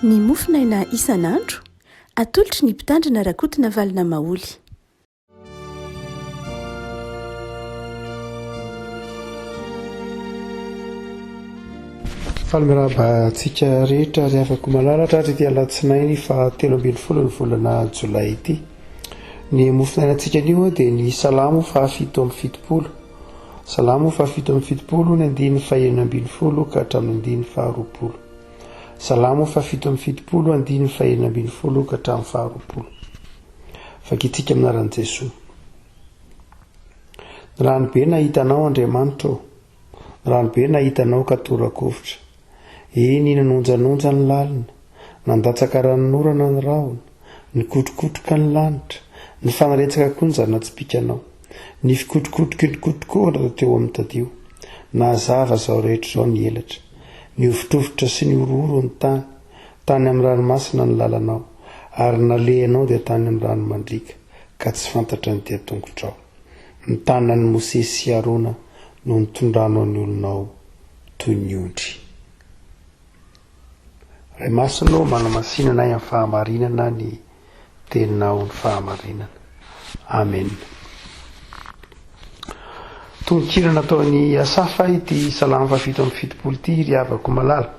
ny mofinaina isan'andro atolotry ny mpitandrina rakotina valina maoly. Falimiraba antsika rehetra ry afaka malalatra ty alatsinainy fa 13 ny volana jolay ity. Ny mofinainantsika anio dia ny salamo fa 770, salamo fa 770 ny 970 ka hatramin'ny 920, salamo fa 770 970 ka hatramin'ny 20. Fakitsika aminaran'i Jesosy. Ranobe nahitanao Andriamanitra, ranobe nahitanao ka torakovitra. Eny nanonjanonja ny lalina, nandatsaka ranon'orana ny rahona, nikotrokotroka ny lanitra, ny fanaretsaka koa ny zana-tsipikanao, ny fikotrokotroky ny kotrokohana teo amin'ny tadio. Nahazava zao rehetra zao ny elatra, ny ovitrovitra sy ny ororo ny tany, tany amin'ny ranomasina ny lalanao, ary nalehanao dia tany amin'ny rano mandrika, ka tsy fantatra ny tia-tongotrao. Ny tanan'ny Mosesy sy Arona no nitondranao ny olonao toy ny ondry. Ray masino manamasinana amin'ny fahamarinana ny teninao ny fahamarinana. Amen. Tononkira nataon'ny Asafa ity salamo fa 770 ity ry havako malala.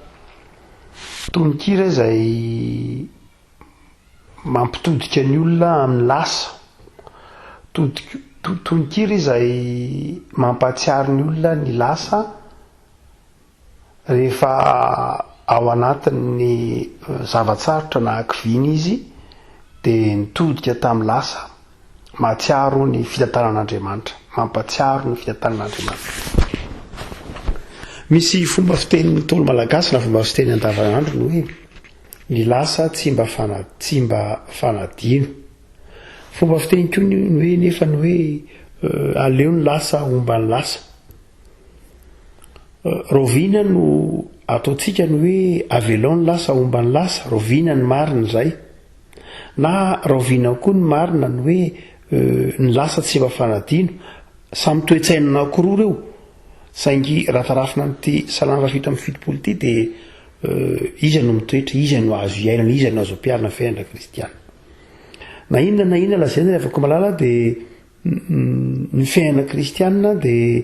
Tononkira izay mampitodika ny olona amin'ny lasa. Tononkira izay mampatsiaro ny olona ny lasa rehefa ao anatin'ny zavatsarotra na akiviny izy dia nitodika tamin'ny lasa, mahatsiaro ny fitantanan'Andriamanitra, mampatsiaro ny fitantanan'Andriamanitra. Misy fomba fitenin'ny tolo malagasy na fomba fiteny andavanandro no hoe ny lasa tsy mba fanadino. Fomba fiteny koa ny hoe nefa ny hoe aleo ny lasa omba ny lasa. Rovina no ataontsika ny hoe avelao ny lasa omba ny lasa, rovina ny marina zay. Na rovina koa ny marina ny hoe ny lasa tsy mba fanadino. Samy toe-tsaina anankiroa reo. Saingy ratarafina amin'ity salamo 770 ity dia iza no mitoetra, iza no azo iainana, iza no azo ampiarina fiainana kristiana. Na inona lazaina rehefa ko malala dia ny fiainana kristiana dia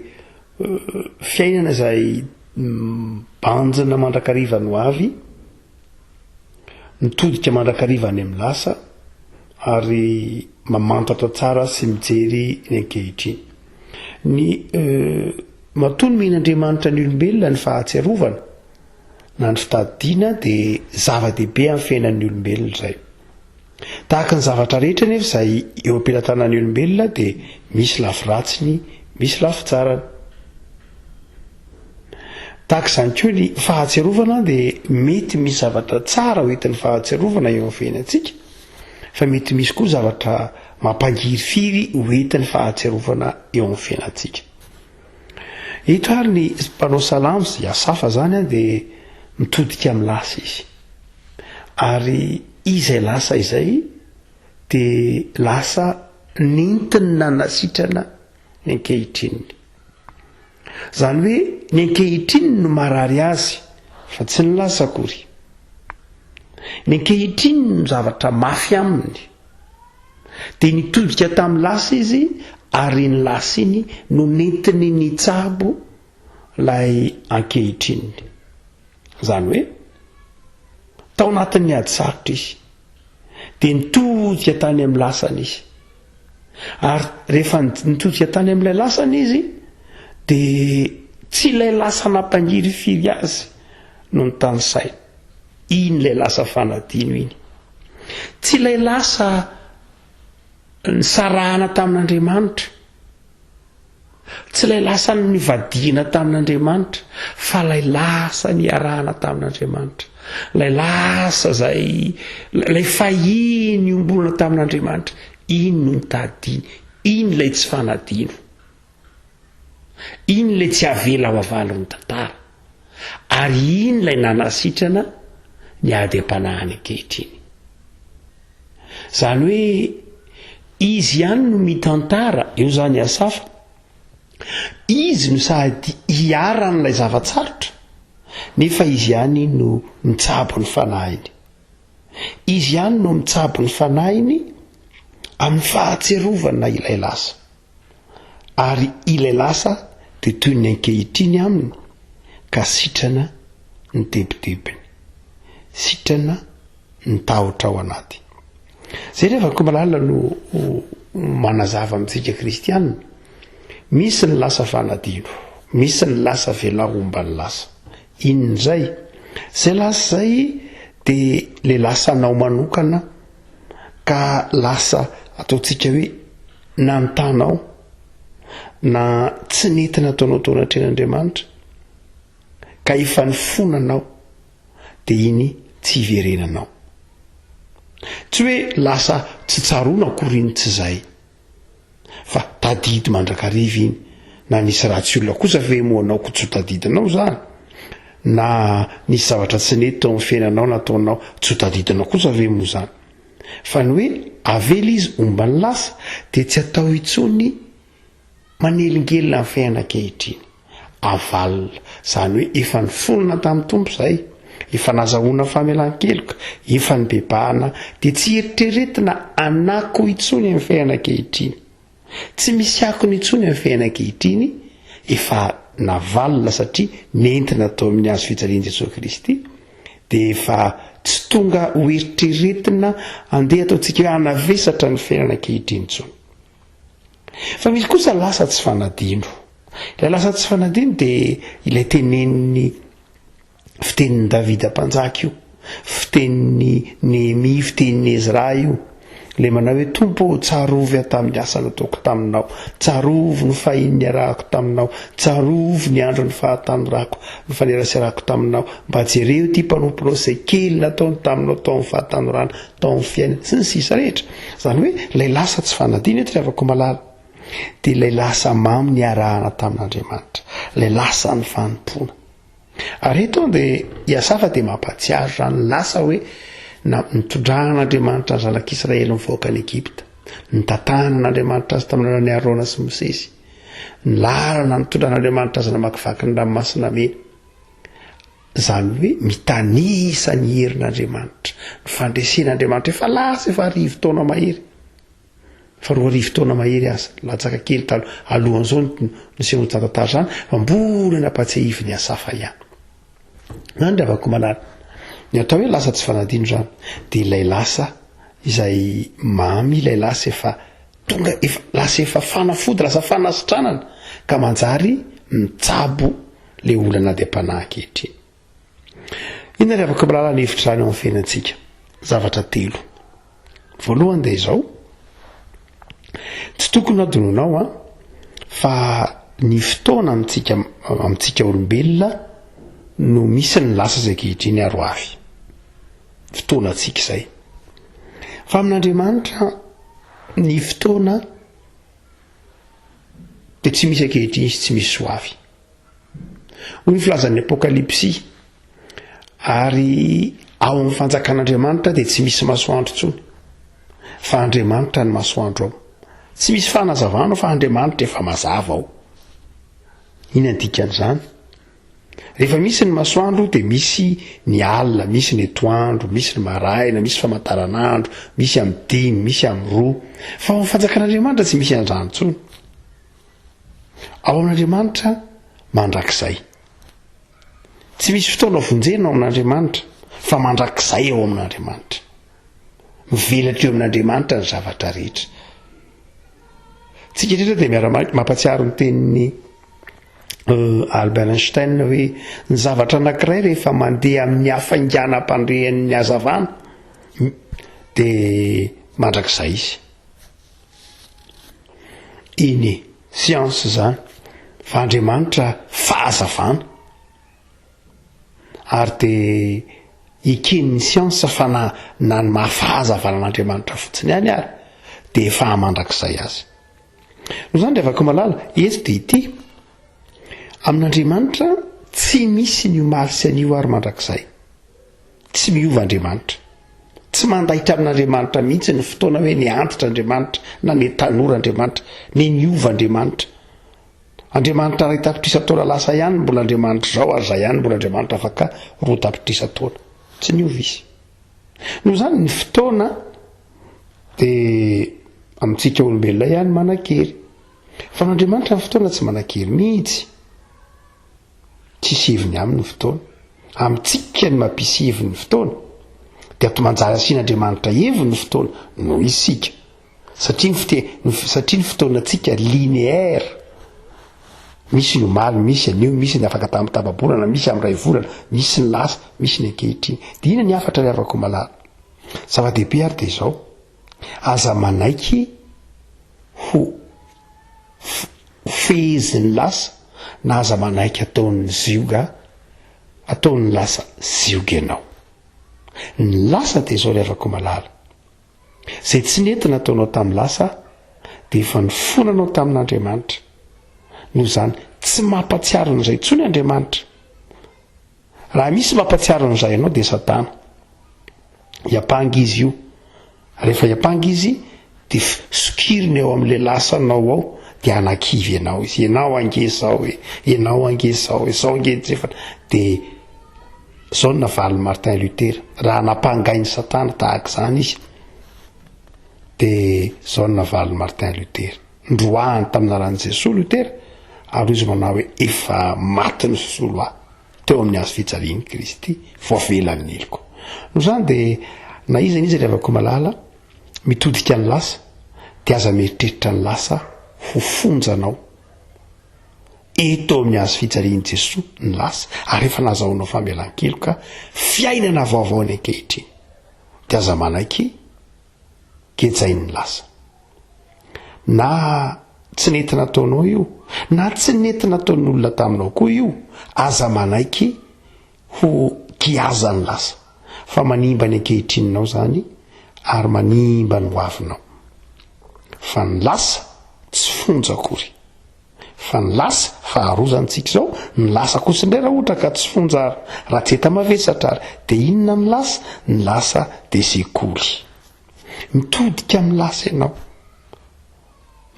fiainana izay banjina mandrakariva no avy, mitodika mandrakariva any amin'ny lasa, ary mamantatra tsara sy mijery ny ankehitriny. Ny matoa ny mihin'Andriamanitra ny olombelona ny fahatsiarovana na ny fitadidiana dia zava-dehibe amin'ny fiainan'ny olombelona izay. Tahaka ny zavatra rehetra nefa izay eo am-pelantanan'ny olombelona dia misy lafy ratsiny, misy lafy tsarany. Tahaka izany koa ny fahatsiarovana dia mety misy zavatra tsara ho entin'ny fahatsiarovana eo amin'ny fiainantsika, fa mety misy koa zavatra mampangirifiry ho entin'ny fahatsiarovana eo amin'ny fiainantsika. Eto ary ny mpanao salamo sy Asafa zany dia mitodika amin'ny lasa izy. Ary izay lasa izay dia lasa nentiny nanasitrana ny ankehitriny. Zany hoe ny ankehitriny no marary azy fa tsy ny lasa akory. Ny ankehitriny no zavatra mafy aminy. Dia nitodika tamin'ny lasa izy ary ny lasa iny no nentiny nitsabo ilay ankehitriny. Zany hoe tao anatin'ny ady sarotra izy dia nitodika tany amin'ny lasany izy. Ary rehefa nitodika tany amin'ilay lasany izy dia tsy ilay lasa nampangiryfiry azy no nitany saina. Iny ilay lasa fanadino iny. Tsy ilay lasa nisarahana tamin'Andriamanitra, tsy ilay lasa nivadina tamin'Andriamanitra, fa ilay lasa niarahana tamin'Andriamanitra. Ilay lasa izay ilay fahiny ombolona tamin'Andriamanitra, iny no nitadiny, iny ilay tsy fanadino, iny ilay tsy avela ho avalon'ny tantara, ary iny ilay nanasitrana ny ady am-panahiny ankehitriny. Zany hoe izy ihany no mitantara, eo zany Asafa, izy no sady hiaran'ilay zavatsarotra, nefa izy ihany no mitsabo ny fanahiny. izy ihany no mitsabo ny fanahiny amin'ny fahatserovana ilay lasa, ary ilay lasa dia toy ny ankehitriny aminy ka sitrana ny debidebiny, sitrana ny tahotra ao anaty. Zay rehefako malalina no manazava amintsika kristianina, misy ny lasa fanadino, misy ny lasa velahomba ny lasa. Inon'izay? Zay lasa zay dia le lasanao manokana, ka lasa ataontsika hoe nantanao na tsy nentina ataonao tao anatren'Andriamanitra, ka efa ny fonanao dia iny tsy iverenanao. Tsy hoe lasa tsy tsaroana koriny tsy zay, fa tadidy mandrakariva iny, na nisy ratsy olona kosa ve moanao ko tsy ho tadidinao zany, na nisy zavatra tsy nety tao amin'ny fiainanao nataonao tsy ho tadidinao kosa ve moa zany. Fa ny hoe avela izy omba ny lasa dia tsy atao intsony manelingelina amin'ny fiainan-kehitriny, avalina, zany hoe efa ny fonona tamin'ny tompo zay, efa nazahoana famelan-keloka, efa ny bebahana, dia tsy eritreretina anako intsony amin'ny fiainan-kehitriny, tsy misy akony intsony amin'ny fiainan-kehitriny, efa navalina satria nentina tao amin'ny azo fijalian'i Jesosy Kristy, dia efa tsy tonga ho eritreretina andeha ataontsika hoe hanavesatra ny fiainan-kehitriny intsony. Fa misy kosa lasa tsy fanadino. Ilay lasa tsy fanadino dia ilay tenenin'ny fitenin'ny Davida mpanjaka io, fitenin'ny Néhémie, fitenin'ny Ezra io, le manao hoe tompo tsarovy aho tamin'ny asa nataoko taminao, tsarovy ny fahiny arahako taminao, tsarovy ny andro ny fahatanorako, ny faneraserako taminao, mba jereo ty mpanomponao izay kely nataony taminao tao amin'ny fahatanorana, tao amin'ny fiainana sy ny sisa rehetra. Zany hoe lay lasa tsy fanadino eto rehefa malala, dia lay lasa mamy ny arahana tamin'Andriamanitra, lay lasa ny fanompoana. Ary eto dia iasafa dia mampatsiaro zany lasa hoe na nitondrahan'Andriamanitra ny zanak'Israely mivoaka ny Egypta, nitantahan'Andriamanitra azy tamin'ny ny Arona sy Mosesy, ny lalana nitondran'Andriamanitra azy namakivaky ny ranomasina mena. Zany hoe mitanisa ny herin'Andriamanitra, ny fandresen'Andriamanitra efa lasa efa 10 taona mahery, fa 10 taona mahery aza latsaka kely talo alohan'izao ny sehoan-tantara zany, fa mbola nampatsiahivy ny asafa ihany. Zany dia avako malala ny atao hoe lasa tsy fanadino zany, dia ilay lasa izay mamy, ilay lasa efa tonga lasa efa fanafody, lasa fanasitranana, ka manjary mitsabo le olana dia mpanahy ankehitriny. Inona ry avako malala ny hevitra zany ao amin'ny fiainantsika? Zavatra 3. Voalohany dia izao, tsy tokony adononao fa ny fotoana amintsika olombelona no misy ny lasa izay ankehitriny aro avy, fotoana antsika izay. Fa amin'Andriamanitra ny fotoana dia tsy misy ankehitriny izy, tsy misy ho avy. Hoy ny filazan'ny Apokalipsy, ary ao amin'ny fanjakan'Andriamanitra dia tsy misy masoandro intsony, fa Andriamanitra ny masoandro ao. Tsy misy fanazavana fa Andriamanitra efa mazava ao. Ina dikan'izany? Rehefa misy ny masoandro dia misy ny alina, misy ny etoandro, misy ny maraina, misy famataranandro, misy amin'ny 5, misy amin'ny 2. Fa ao amin'ny fanjakan'Andriamanitra tsy misy an'izany intsony. Ao amin'Andriamanitra mandrakizay. Tsy misy fotoana vonjena ao amin'Andriamanitra, fa mandrakizay ao amin'Andriamanitra. Mivelatra eo amin'Andriamanitra ny zavatra rehetra. Tsika rehetra dia mampatsiaro ny tenin'ny Albert Einstein hoe ny zavatra anankiray rehefa mandeha amin'ny hafainganam-pandrehan'ny hazavana dia mandrakizay izy. Iny siansa zany, fa Andriamanitra fahazavana, ary dia eken'ny siansa fa na ny mahafahazavana an'Andriamanitra fotsiny ihany ary dia efa mandrakizay azy. No zany dia afaka malala eto dia ity, amin'Andriamanitra tsy misy ny omaly sy anio ary mandrakizay, tsy miova Andriamanitra, tsy mandaitra amin'Andriamanitra mihitsy ny fotoana hoe niantitra Andriamanitra na ny tanora Andriamanitra, ny niova Andriamanitra. Andriamanitra ray tapitrisa taona lasa ihany mbola Andriamanitra zao, ary zay ihany mbola Andriamanitra afaka 2 tapitrisa taona, tsy niova izy. noho zany ny fotoana dia amintsika olombelona ihany manan-kery fa n'Andriamanitra ny fotoana tsy manan-kery mihitsy, tsisy heviny aminy fotoana. Amintsika ny mampisy heviny fotoana dia ato manjary asian'Andriamanitra heviny fotoana no isika satria ny fotoanantsika linéaire, misy ny omaly, misy anio, misy ny afaka tamin'ny tapa-bolana, misy amin'ny ray volana, misy ny lasa, misy ny ankehitriny. Dia ina ny afatra ny afaka malala. Zava-dehibe ary dia izao, aza manaiky ho fehezin'ny lasa na aza manaiky ataon'ny zioga, ataon'ny lasa zioga ianao. Ny lasa dia izao ny afaka malala. Zay tsy nentina ataonao tamin'ny lasa dia efa nifonanao tamin'Andriamanitra. Noho izany tsy mampatsiaro an'izay intsony Andriamanitra. Raha misy mampatsiaro an'izay ianao dia Satana. Iapangy izy io. Rehefa iapangy izy dia sokiriny eo amin'ilay lasanao ao dia anakivy ianao izy. Ianao angesao e, ianao angesao e, sao angesefana. Dia izao no navalin'i Martin Luther. Raha napangainy Satana tahaka izany izy dia izao no navalin'i Martin Luther. Ndroahany tamin'ny anaran'i Jesosy Luther ary izy manao hoe efa maty ny sosoloa teo amin'ny hazo fijalian'i Kristy voavelan'ny eloko. Noho izany dia na iza n'izy rehefa malala mitodika ny lasa dia aza mieritreritra ny lasa ho fonjanao eto amin'ny hazo fijalian'i Jesosy ny lasa, ary rehefa nazahoanao famelan-keloka fiainana vaovao ny ankehitriny dia aza manaiky kejain'ny lasa. Na tsy nentina ataonao io, na tsy nentina ataon'olona taminao koa io, aza manaiky ho kiazan'ny lasa. Fa manimba ny ankehitrininao zany ary manimba ny hoavinao. Fa ny lasa tsy fonja akory. Fa ny lasa faharozantsika izao, ny lasa kosa indray raha ohatra ka tsy fonja ary, raha tsy hita mavesatra ary, dia inona ny lasa? Ny lasa dia sekoly. Mitodika amin'ny lasa ianao.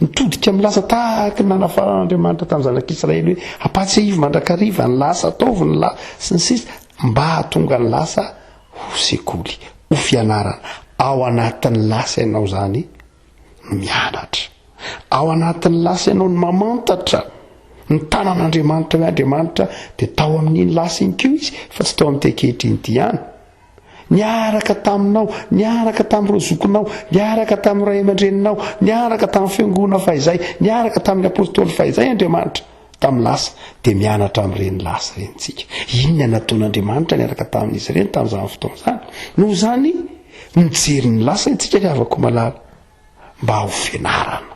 Mitodika amin'ny lasa tahaka nanafaran'Andriamanitra tamin'ny zanak'Israely hoe apatsy mandrakariva ny lasa ataovy ny lasa sy ny sisa mba hahatonga ny lasa ho sekoly, ho fianarana. Ao anatin'ny lasa ianao zany no mianatra. Ao anatin'ny lasa ianao no mamantatra ny tanan'Andriamanitra hoe Andriamanitra dia tao amin'iny lasa iny koa izy fa tsy tao amin'ny ankehitriny ity ihany. Niaraka taminao, niaraka tamin'ny rozokonao, niaraka tamin'ny ray aman-dreninao, niaraka tamin'ny fiangonana fahizay, niaraka tamin'ny apôstôly fahizay Andriamanitra tamin'ny lasa dia mianatra amin'ireny lasa irentsika. Inona nataon'Andriamanitra niaraka tamin'izy ireny tamin'izany fotoana izany? Noho izany mijery ny lasa itsika ny avako malala mba ho fianarana.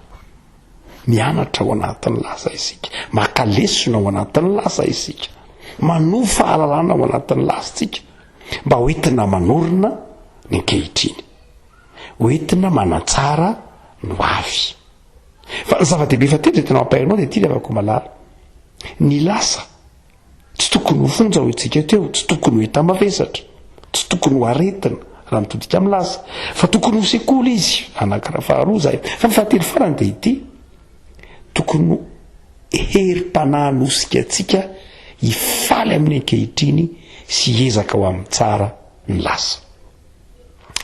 Mianatra ao anatin'ny lasa isika, maka lesona ao anatin'ny lasa isika, manovo fahalalana ao anatin'ny lasa isika mba hoentina manorina ny ankehitriny, hoentina manatsara ny hoavy. Fa zava-dehibe fa tena tena mampahainao dia ity ny avako malala. Ny lasa tsy tokony ho fonja ho itsika teo, tsy tokony ho hita mavesatra, tsy tokony ho aretina raha mitodika amin'ny lasa, fa tokony ho sekoly izy. Anakiraha faharoa zay. Fa ny fahatelo farany dia ity, tokony ho herim-panahanosika antsika hifaly amin'ny ankehitriny sy ezaka ho amin'ny tsara ny lasa.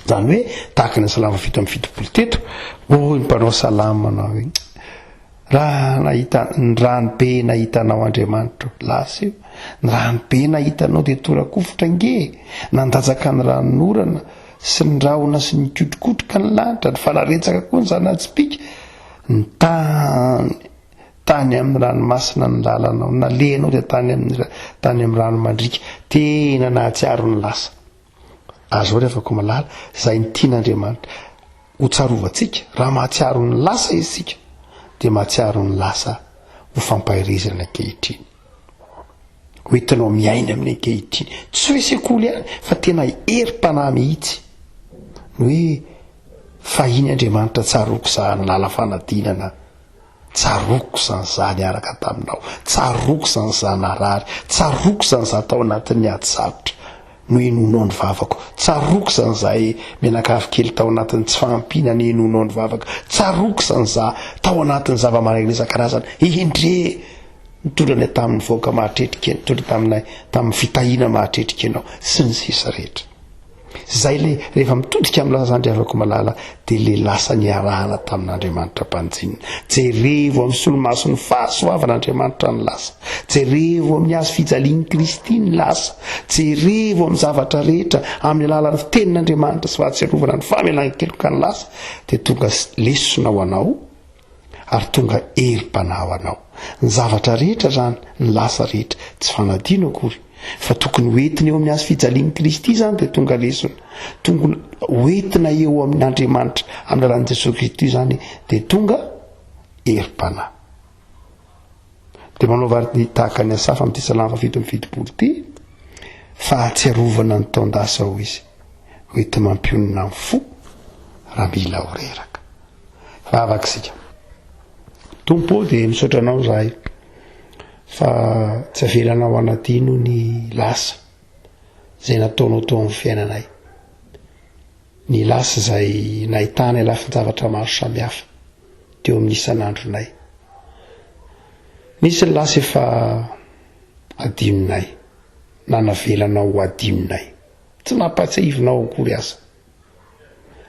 Zany hoe tahaka ny salama fito amin'ny fitopolo teto, hoy ny mpanao salama manao hoe raha nahita ny ranobe nahitanao Andriamanitra lasa io, ny ranobe nahitanao dia torakofotra nge, nandatsaka ny ranon'orana sy ny rahona sy ny kotrokotroka ny lanitra, ny fanaretsaka koa ny zanatsipika, ny tany amin'ny ranomasina ny lalanao, nalehanao dia tany amin'ny rano mandrika, tena nahatsiaro ny lasa. Azo rehefa ko malala izay ny tian'Andriamanitra ho tsarovantsika. Raha mahatsiaro ny lasa isika dia mahatsiaro ny lasa ho fampahirizana ankehitriny, hoentinao miaina amin'ny ankehitriny, tsy hoe sekoly ihany fa tena herim-panahy mihitsy ny hoe fahiny Andriamanitra tsaroko za ny lala fanadinana, tsaroko zany za niaraka taminao, tsaroko zany za narary, tsaroko zany za tao anatin'ny ady sarotra no enonao ny vavako, tsaroko zany zahay menakavy kely tao anatin'ny tsy fahampiana ny enonao ny vavako, tsaroko zany za tao anatin'ny zava-maraina isan-karazany, endre nitondrana tamin'ny voaka mahatretrika, nitondra tamin'ny fitahina mahatretrika ianao sy ny sisa rehetra. zay le rehefa mitodika amin'ny lasandry afaka malala dia le lasa ny arahana tamin'Andriamanitra mpanjinina. Jerevo amin'ny solomasony fahasoavan'Andriamanitra ny lasa, jerevo amin'ny hazo fijalian'ny Kristy ny lasa, jerevo amin'ny zavatra rehetra amin'ny alalan'ny fitenin'Andriamanitra sy fahatserovana ny famelan-keloka ny lasa, dia tonga lesona ho anao ary tonga herim-panahy ho anao. Ny zavatra rehetra zany, ny lasa rehetra tsy fanadino akory fa tokony hoentina eo amin'ny hazo fijalian'ny Kristy zany dia tonga lesona, tonga hoentina eo amin'Andriamanitra amin'ny alalan'i Jesosy Kristy zany dia tonga herim-panahy. Dia manao vary tahaka ny asafa amin'ny Tesalana 7:7 fahatsiarovana ny taondasa ho izy hoenty mampionina ny fo raha mila ho reraka. Fa avakisika Tompo dia misaotra anao zahay fa tsy avelanao anadino ny lasa zay nataonao tao amin'ny fiainanay, ny lasa zay nahitana alafin-javatra maro samihafa teo amin'ny isan'andronay. Nisy ny lasa efa adinonay na navelanao ho adinonay, tsy nampatsiahivinao akory asa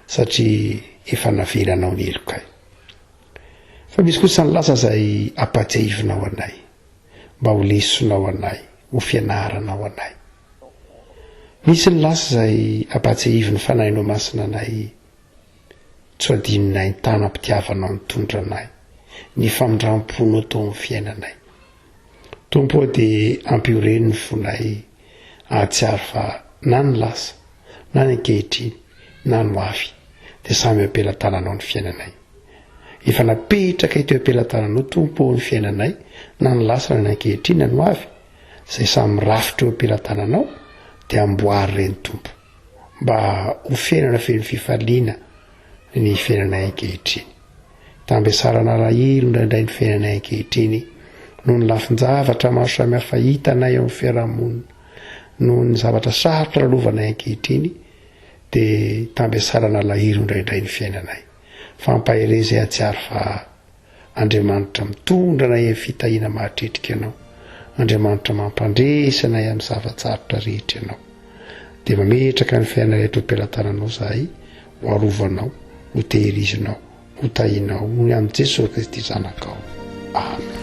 satria efa navelanao ny elokay. Fa misy kosa ny lasa zay ampatsiahivinao anay mba ho lesonao anay, ho fianaranao anay. Misy ny lasa zay ampatsiahivin'ny fanahinao masina anay tsy adinonay ny tanam-pitiavanao ny tondranay, ny famindram-ponao tao amin'ny fiainanay. Tompo dia ampioreniny ny fonay ahatsiaro fa na ny lasa na ny ankehitriny na ny hoavy dia samy ampelantananao ny fiainanay. Efa napetraka ito ampelantananao Tompo ny fiainanay, na ny lasa na ny ankehitriny na ny hoavy, zay samy rafitra eo ampelantananao dia amboary reny Tompo mba ho fiainana feno fifaliana ny fiainanay ankehitriny. Tambesarana rahelo indraindray ny fiainanay ankehitriny noho ny lafin-javatra maro samihafa hitanay amin'ny fiarahamonina, noho ny zavatra sarotra lalaovanay ankehitriny, dia tambesarana lahelo indraindray ny fiainanay. Fampahere zay atsiaro fa Andriamanitra mitondranay amin'ny fitahiana mahatretrika ianao, Andriamanitra mampandresanay amin'ny zavatsarotra rehetra ianao, dia mametraka ny fiainanay eto ampelantananao zahay, ho arovanao, ho tehirizinao, ho tahinao amin'ny Jesosy Kristy zanakao. Amen.